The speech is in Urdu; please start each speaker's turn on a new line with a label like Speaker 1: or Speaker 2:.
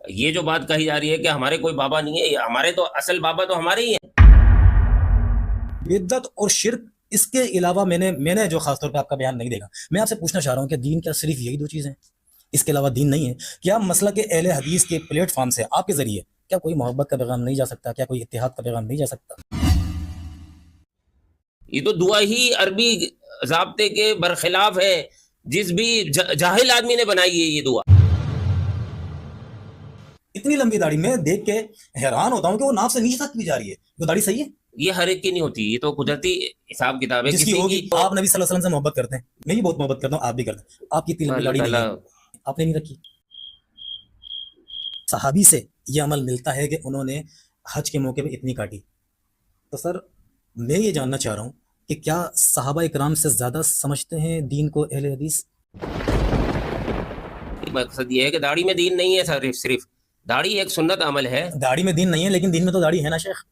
Speaker 1: یہ جو بات کہی جا رہی ہے کہ ہمارے کوئی بابا نہیں ہے، ہمارے تو اصل بابا تو ہمارے ہی ہیں۔
Speaker 2: بدعت اور شرک، اس کے علاوہ میں نے جو خاص طور پہ آپ کا بیان نہیں دے گا، میں آپ سے پوچھنا چاہ رہا ہوں کہ دین کیا صرف یہی دو چیزیں ہیں؟ اس کے علاوہ دین نہیں ہے؟ کیا مسلک اہل حدیث کے پلیٹ فارم سے آپ کے ذریعے کیا کوئی محبت کا پیغام نہیں جا سکتا؟ کیا کوئی اتحاد کا پیغام نہیں جا سکتا؟
Speaker 1: یہ تو دعا ہی عربی ضابطے کے برخلاف ہے، جس بھی جاہل آدمی نے بنائی ہے یہ دعا۔
Speaker 2: اتنی لمبی داڑھی میں دیکھ کے حیران ہوتا ہوں کہ وہ ناف سے نیچے تک بھی جا رہی ہے، وہ داڑھی صحیح ہے؟
Speaker 1: یہ ہر ایک کی نہیں ہوتی، یہ تو قدرتی حساب کتاب ہے
Speaker 2: جس کی
Speaker 1: کسی
Speaker 2: ہوگی۔
Speaker 1: کی۔
Speaker 2: آپ نبی صلی اللہ علیہ وسلم سے محبت کرتے ہیں، میں بھی بہت محبت کرتا ہوں، آپ بھی کرتے ہیں، آپ کی اتنی لمبی
Speaker 1: اللہ
Speaker 2: داڑھی نہیں
Speaker 1: تعالیٰ
Speaker 2: ہے، آپ نے نہیں رکھی۔ صحابی سے یہ عمل ملتا ہے کہ انہوں نے حج کے موقع پہ اتنی کاٹی، تو سر میں یہ جاننا چاہ رہا ہوں کہ کیا صحابہ اکرام سے زیادہ سمجھتے ہیں دین کو اہل حدیث؟
Speaker 1: مقصد یہ ہے کہ داڑھی میں دین نہیں ہے، صرف داڑھی ایک سنت عمل ہے۔
Speaker 2: داڑھی میں دین نہیں ہے، لیکن دین میں تو داڑھی ہے نا شیخ۔